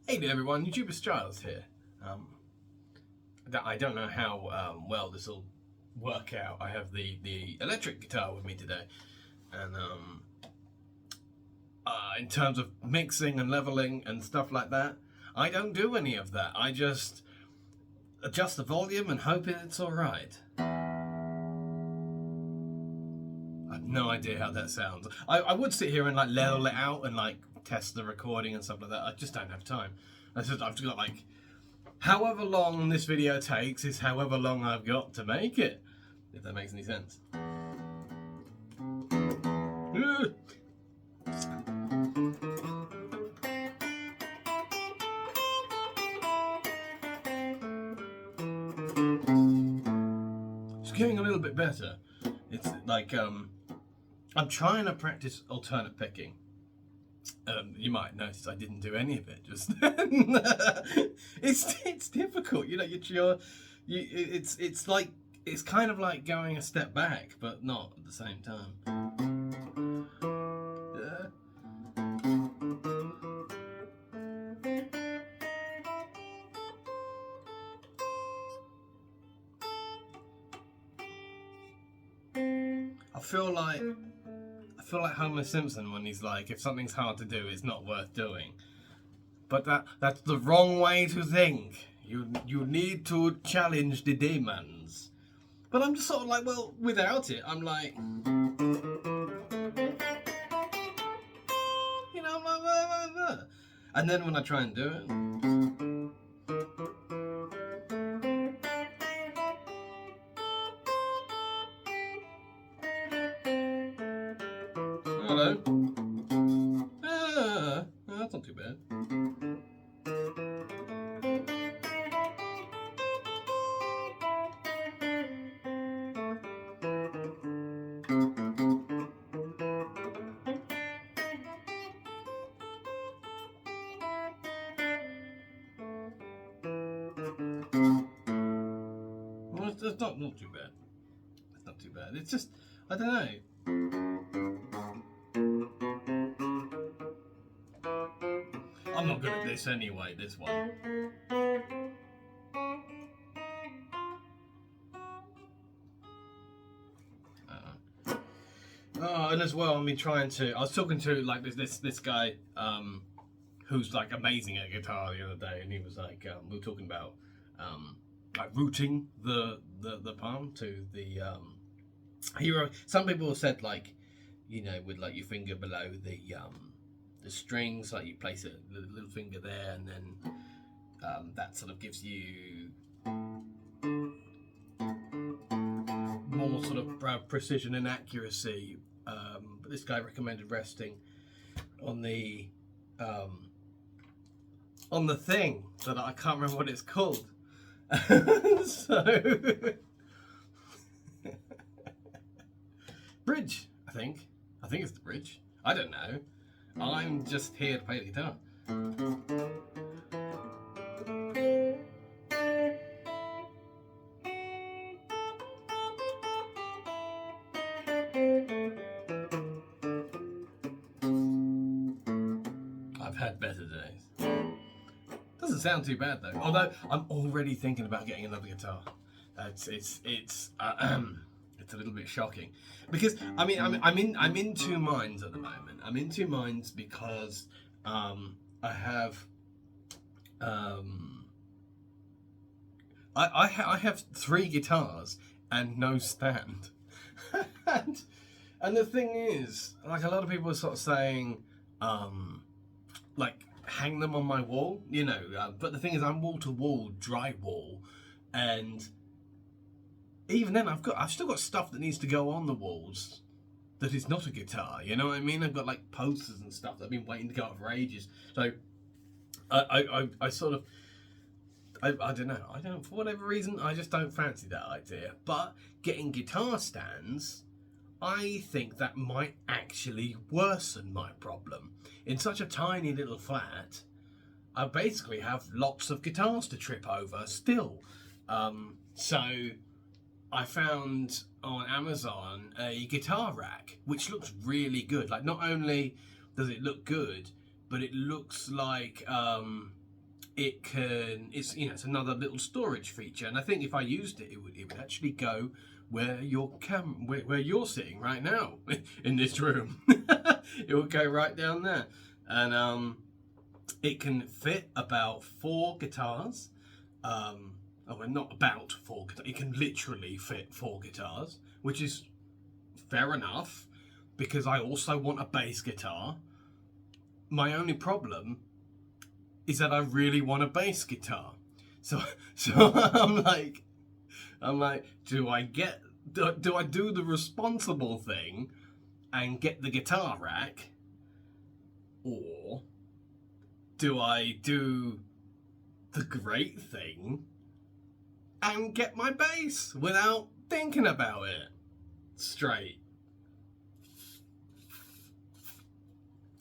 Hey there everyone, YouTuber Giles here. I don't know how well this will work out. I have the electric guitar with me today, and in terms of mixing and leveling and stuff like that, I don't do any of that. I just adjust the volume and hope it's alright. I have no idea how that sounds. I would sit here and like level it out and like test the recording and stuff like that. I just don't have time. I've just got like, however long this video takes is however long I've got to make it, if that makes any sense. It's getting a little bit better. It's like, I'm trying to practice alternate picking. You might notice I didn't do any of it just then. It's difficult, you know. It's like, it's kind of like going a step back, but not at the same time. I feel like Homer Simpson when he's like, if something's hard to do, it's not worth doing. But that's the wrong way to think. You need to challenge the demons. But I'm just sort of like, well, without it, I'm like, you know, blah, blah, blah. And then when I try and do it, hello. That's not too bad. Well, it's not too bad. It's not too bad. It's just, I don't know. I'm not good at this anyway, this one. Oh, and as well, I was talking to like this guy who's like amazing at guitar the other day, and he was like, we were talking about like rooting the palm to the hero. Some people have said, like, you know, with like your finger below the strings, like you place the little finger there, and then that sort of gives you more sort of precision and accuracy. But this guy recommended resting on the thing that I can't remember what it's called. So bridge, I think it's the bridge. I don't know. I'm just here to play the guitar. I've had better days. Doesn't sound too bad though. Although I'm already thinking about getting another guitar. It's a little bit shocking because I mean I'm in two minds at the moment. I'm in two minds because I have I have 3 guitars and no stand. and the thing is, like, a lot of people are sort of saying like, hang them on my wall, you know, but the thing is, I'm wall to wall drywall, and even then I've still got stuff that needs to go on the walls that is not a guitar, you know what I mean? I've got like posters and stuff that I've been waiting to go up for ages. So I sort of, I don't know, for whatever reason, I just don't fancy that idea. But getting guitar stands, I think that might actually worsen my problem. In such a tiny little flat, I basically have lots of guitars to trip over still. So I found on Amazon a guitar rack, which looks really good. Like, not only does it look good, but it looks like it can, it's it's another little storage feature, and I think if I used it, it would actually go where where you're sitting right now in this room. It would go right down there, and it can fit about 4 guitars. Oh, well, not about 4 guitars. It can literally fit 4 guitars, which is fair enough, because I also want a bass guitar. My only problem is that I really want a bass guitar. So I'm like, do I do the responsible thing and get the guitar rack, or do I do the great thing and get my bass without thinking about it straight?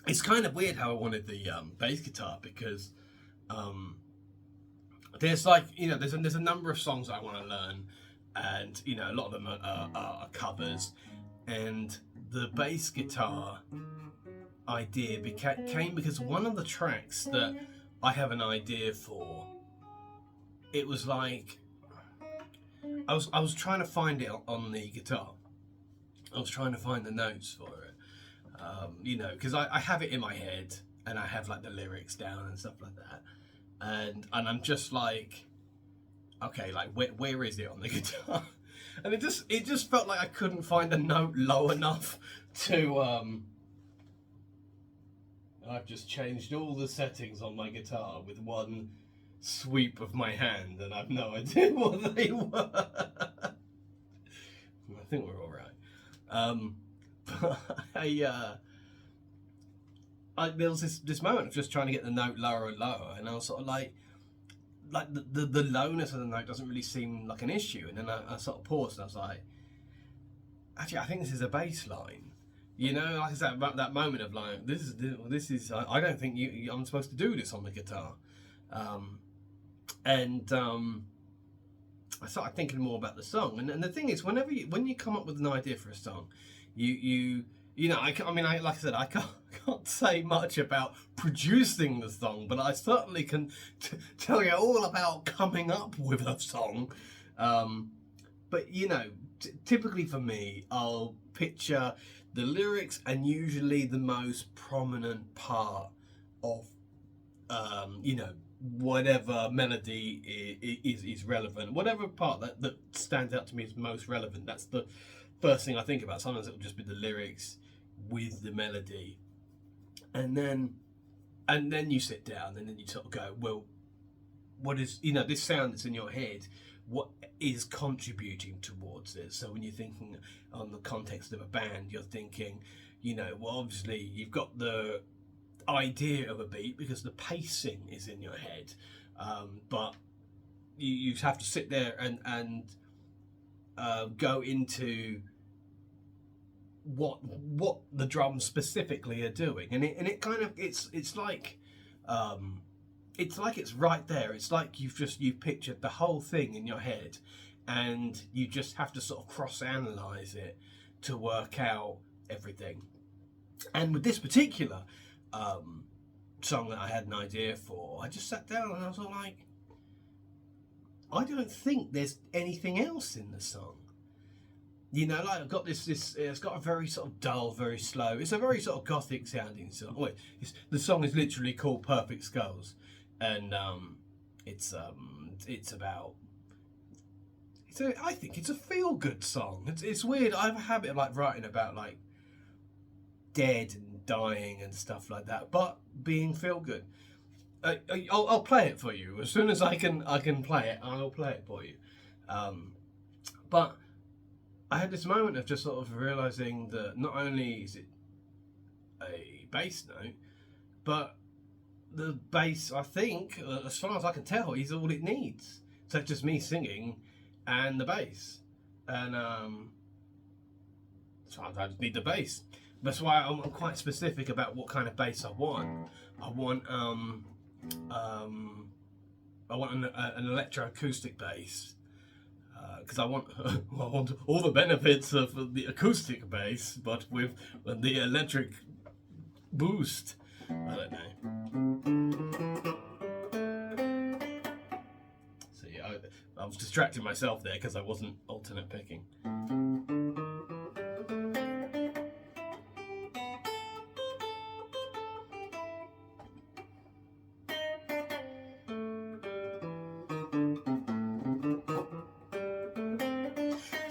It's kind of weird how I wanted the bass guitar, because there's like, there's a number of songs I want to learn, and a lot of them are covers, and the bass guitar idea came because one of the tracks that I have an idea for, it was like I was trying to find it on the guitar. I was trying to find the notes for it, because I have it in my head, and I have like the lyrics down and stuff like that, and I'm just like, okay, like where is it on the guitar? And it just felt like I couldn't find a note low enough to I've just changed all the settings on my guitar with one sweep of my hand, and I've no idea what they were. I think we're all right. But there was this moment of just trying to get the note lower and lower, and I was sort of like the lowness of the note doesn't really seem like an issue, and then I sort of paused and I was like, actually, I think this is a bass line. Like I said, about that moment of like, this is. I don't think I'm supposed to do this on the guitar, and I started thinking more about the song. And the thing is, when you come up with an idea for a song, like I said, I can't say much about producing the song, but I certainly can tell you all about coming up with a song. But typically for me, I'll picture the lyrics, and usually the most prominent part of whatever melody is relevant, whatever part that stands out to me as most relevant, that's the first thing I think about. Sometimes it'll just be the lyrics with the melody, and then you sit down, and then you sort of go, well, what is this sound that's in your head, what is contributing towards it? So when you're thinking on the context of a band, you're thinking, well, obviously you've got the idea of a beat because the pacing is in your head, but you have to sit there and go into what the drums specifically are doing, and it kind of it's like it's right there. It's like you've pictured the whole thing in your head, and you just have to sort of cross-analyze it to work out everything. And with this particular song that I had an idea for, I just sat down and I was like, I don't think there's anything else in the song. Like I've got this. It's got a very sort of dull, very slow. It's a very sort of gothic sounding song. Wait, the song is literally called Perfect Skulls, and it's about. I think it's a feel good song. It's weird. I have a habit of like writing about like dead and dying and stuff like that, but being feel good. I'll play it for you as soon as I can play it. I'll play it for you. But I had this moment of just sort of realizing that not only is it a bass note, but the bass, I think, as far as I can tell, is all it needs. So it's just me singing and the bass, and so I just need the bass. That's why I'm quite specific about what kind of bass I want. I want an electroacoustic bass, because I want all the benefits of the acoustic bass, but with the electric boost. I don't know. was distracting myself there because I wasn't alternate picking.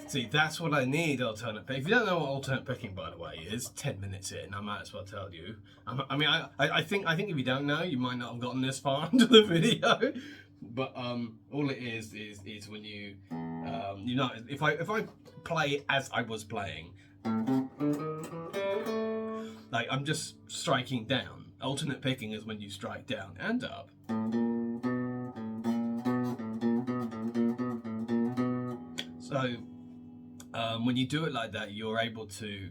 See, that's what I need, alternate pick. If you don't know what alternate picking, by the way, is, 10 minutes in, I might as well tell you. I think if you don't know, you might not have gotten this far into the video. But all it is when you, if I play as I was playing, like I'm just striking down. Alternate picking is when you strike down and up. So when you do it like that, you're able to,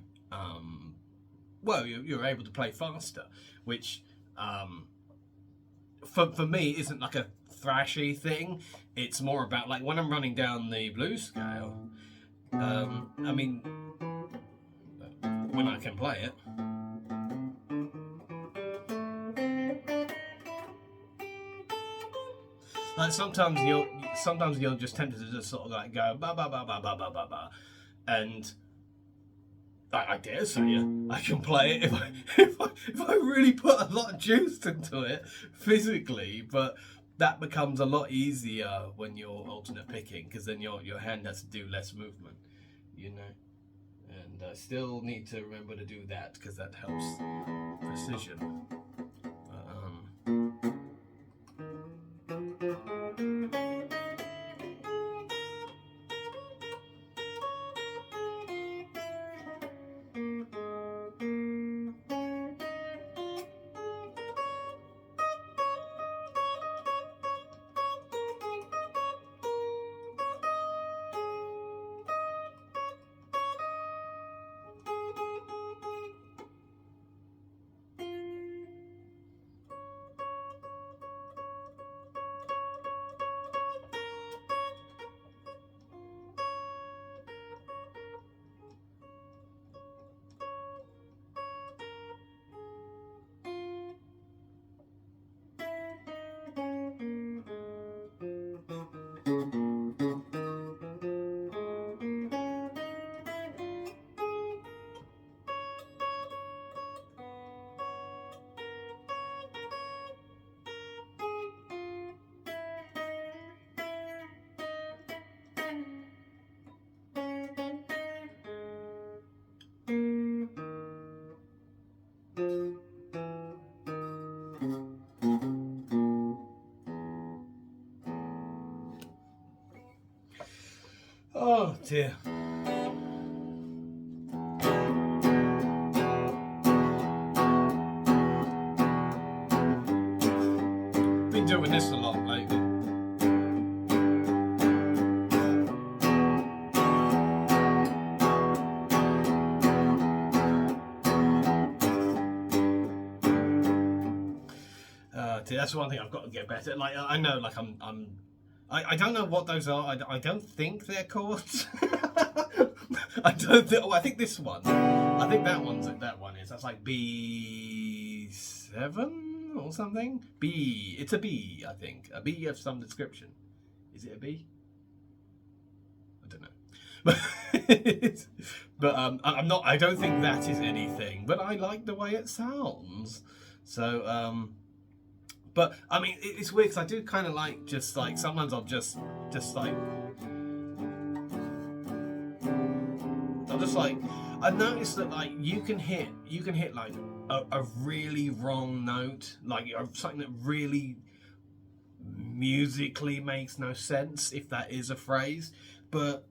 you're able to play faster, which for me isn't like a thrashy thing. It's more about like when I'm running down the blues scale. I mean, when I can play it. Like sometimes you're just tempted to just sort of like go ba ba ba ba ba ba ba ba, and I dare say you, I can play it if I really put a lot of juice into it physically, but that becomes a lot easier when you're alternate picking because then your hand has to do less movement, you know. And I still need to remember to do that because that helps precision. Oh dear. Been doing this a lot lately. Dear, that's one thing I've got to get better. Like I know, like I don't know what those are. I don't think they're chords. I don't think. Oh, I think this one. I think that one is. That's like B7 or something. B. It's a B. I think a B of some description. Is it a B? I don't know. But I'm not. I don't think that is anything. But I like the way it sounds. So But I mean, it's weird because I do kind of like just like sometimes I'll just like I noticed that like you can hit like a really wrong note, like something that really musically makes no sense, if that is a phrase, but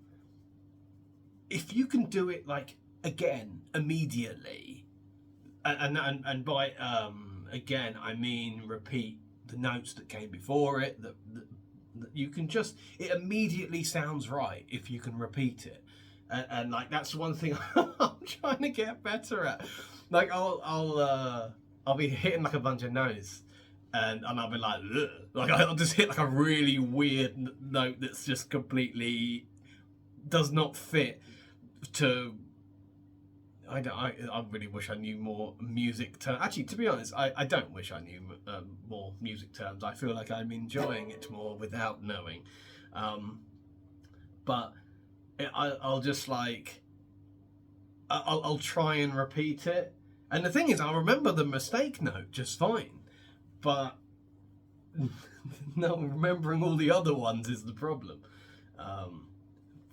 if you can do it like again immediately, and by again I mean repeat the notes that came before it, that you can just, it immediately sounds right if you can repeat it, and like that's one thing I'm trying to get better at. Like I'll be hitting like a bunch of notes and I'll be like ugh. Like I'll just hit like a really weird note that's just completely does not fit to I really wish I knew more music terms. Actually, to be honest, I don't wish I knew more music terms. I feel like I'm enjoying it more without knowing. But I'll just like, I'll try and repeat it. And the thing is, I'll remember the mistake note just fine. But no, remembering all the other ones is the problem.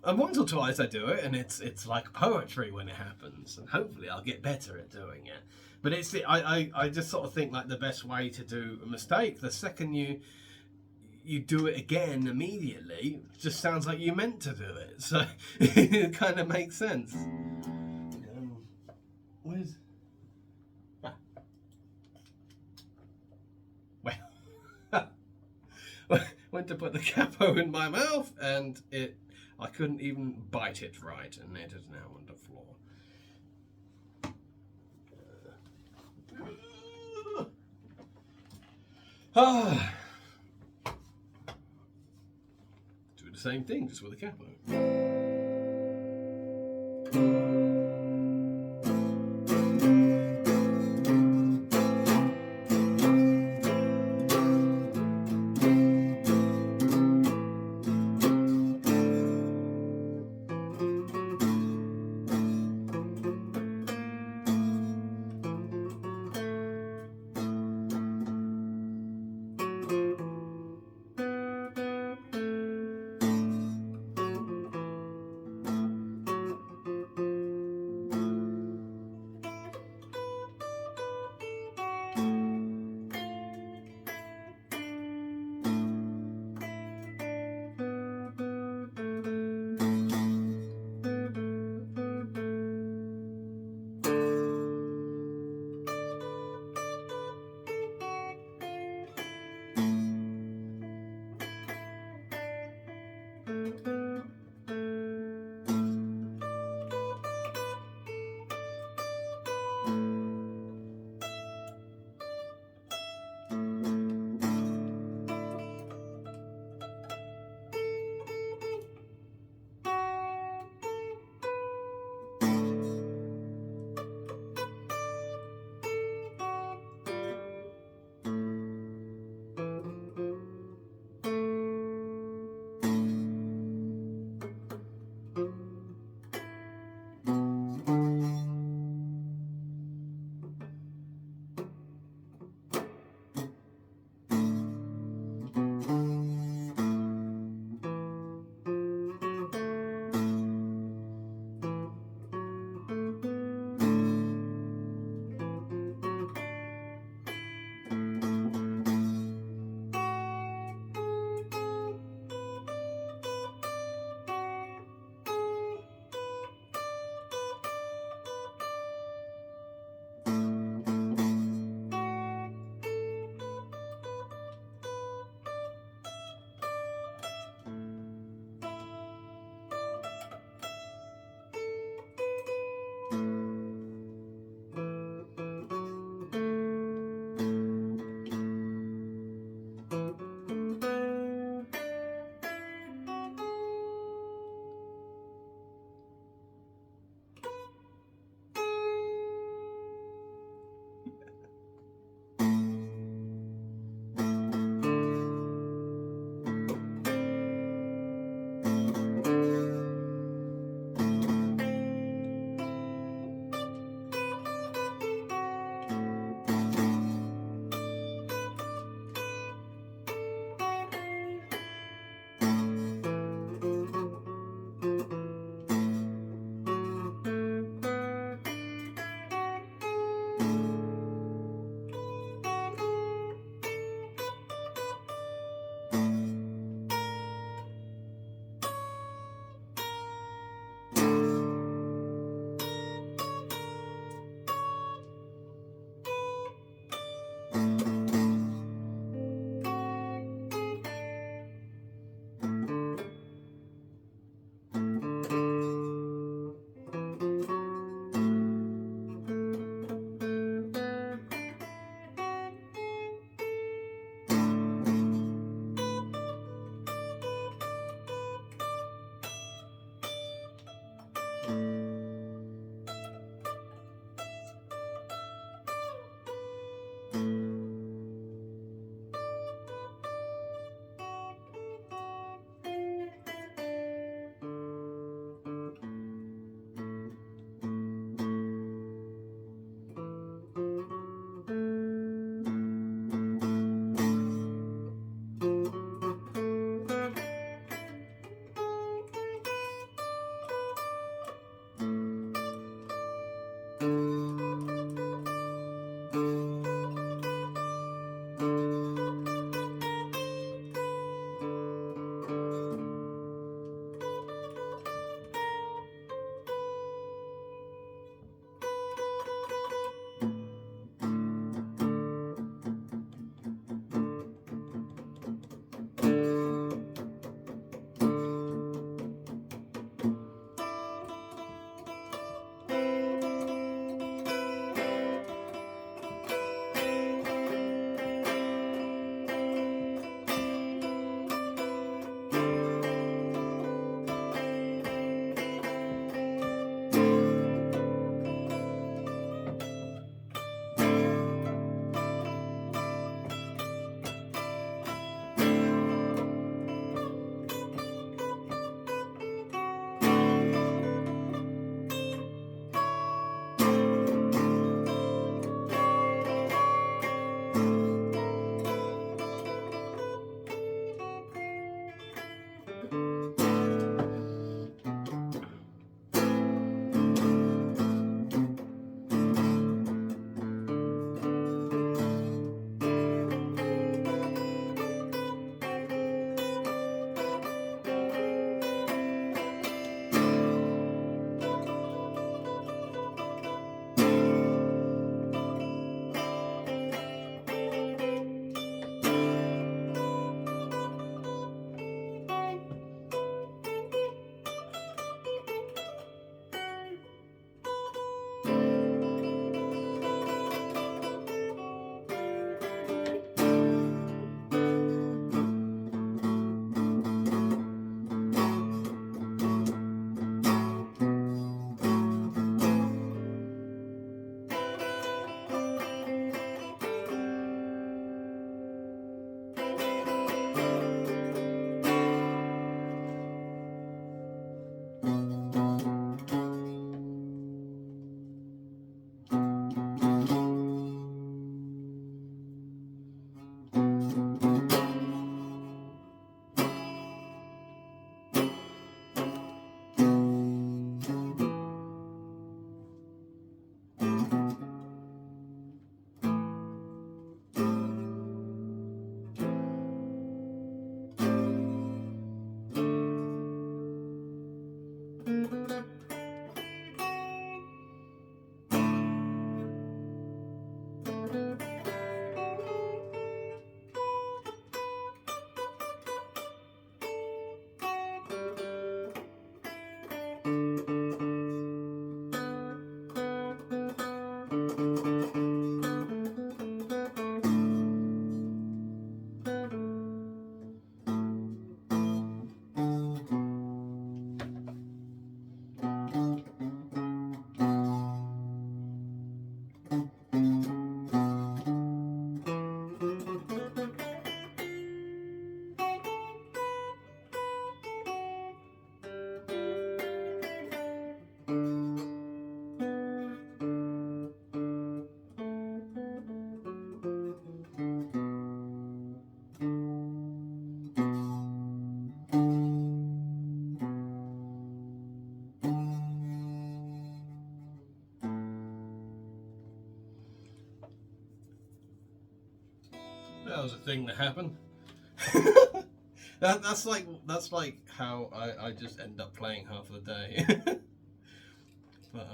And once or twice I do it, and it's like poetry when it happens, and hopefully I'll get better at doing it. But I just sort of think like the best way to do a mistake, the second you do it again immediately, it just sounds like you meant to do it. So it kind of makes sense. Where's well, went to put the capo in my mouth, and I couldn't even bite it right, and it is now on the floor. Do the same thing, just with a capo. thing that happened. That's like how I just end up playing half of the day. But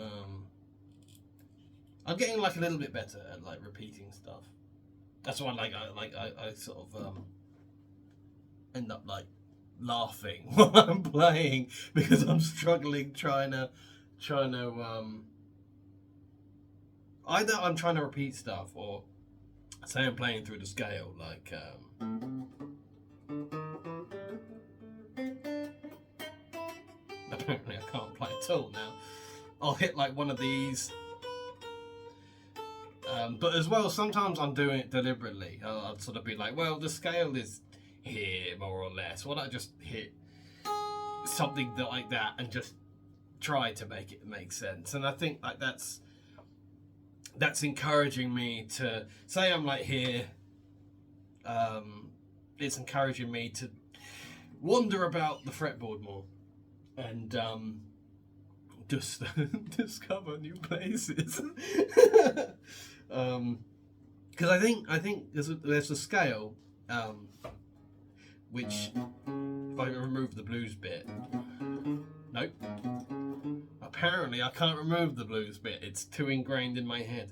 I'm getting like a little bit better at like repeating stuff. That's why I sort of end up like laughing while I'm playing, because I'm struggling trying to either I'm trying to repeat stuff, or say I'm playing through the scale, like apparently I can't play at all now. I'll hit like one of these, but as well sometimes I'm doing it deliberately. I'll sort of be like, well, the scale is here more or less. Why don't I just hit something like that and just try to make it make sense? And I think like that's encouraging me to say I'm like here. It's encouraging me to wander about the fretboard more and just discover new places. Because I think there's a scale, which if I remove the blues bit, nope. Apparently I can't remove the blues bit. It's too ingrained in my head.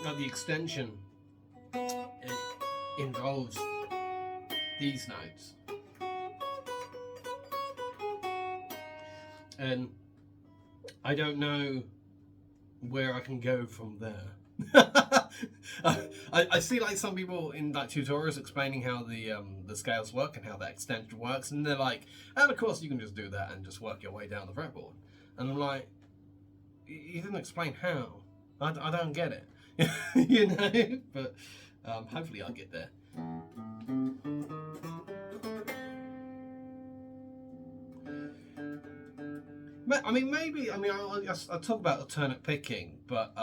Now the extension, it involves these notes, and I don't know where I can go from there. I see like some people in like tutorials explaining how the scales work and how that extension works, and they're like, and of course you can just do that and just work your way down the fretboard. And I'm like, you didn't explain how. I don't get it. You know, but hopefully I'll get there. I mean, maybe, I talk about alternate picking, but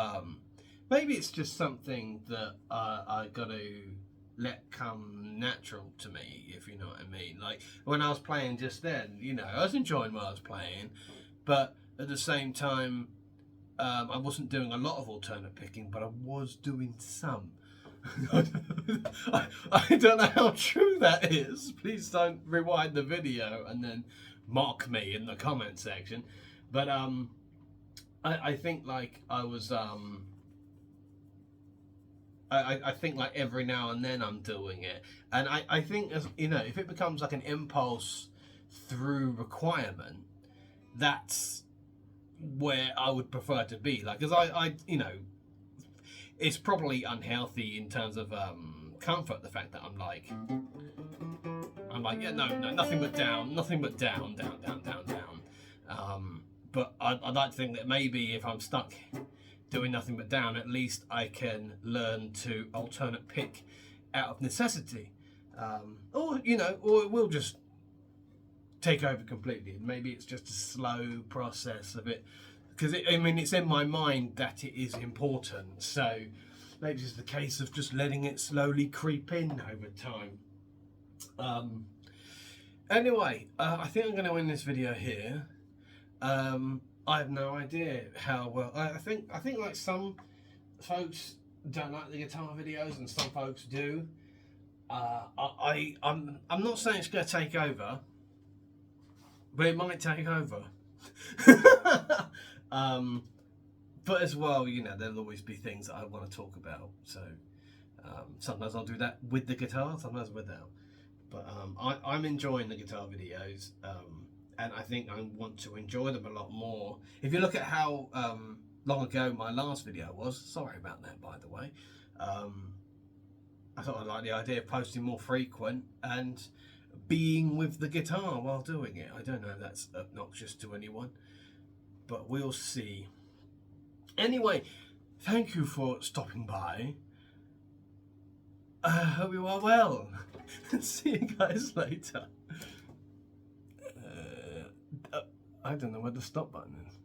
maybe it's just something that I got to let come natural to me, if you know what I mean. Like when I was playing just then, you know, I was enjoying what I was playing, but at the same time, I wasn't doing a lot of alternate picking, but I was doing some. I don't know how true that is. Please don't rewind the video and then mock me in the comment section. But I think like I was I think like every now and then I'm doing it, and I think, as you know, if it becomes like an impulse through requirement, that's where I would prefer to be. Like, because I you know, it's probably unhealthy in terms of comfort, the fact that I'm like, yeah, no, nothing but down, down. But I'd like to think that maybe if I'm stuck doing nothing but down, at least I can learn to alternate pick out of necessity, or you know, or it will just take over completely. Maybe it's just a slow process of it, because I mean, it's in my mind that it is important, so maybe it's the case of just letting it slowly creep in over time. Anyway, I think I'm going to end this video here. I have no idea how well. I think like some folks don't like the guitar videos and some folks do. I'm not saying it's going to take over, but it might take over. But as well, you know, there'll always be things that I want to talk about. So sometimes I'll do that with the guitar, sometimes without. But I'm enjoying the guitar videos, and I think I want to enjoy them a lot more. If you look at how long ago my last video was, sorry about that, by the way. I thought I liked the idea of posting more frequent and being with the guitar while doing it. I don't know if that's obnoxious to anyone, but we'll see. Anyway, thank you for stopping by. I hope you are well. See you guys later. I don't know where the stop button is.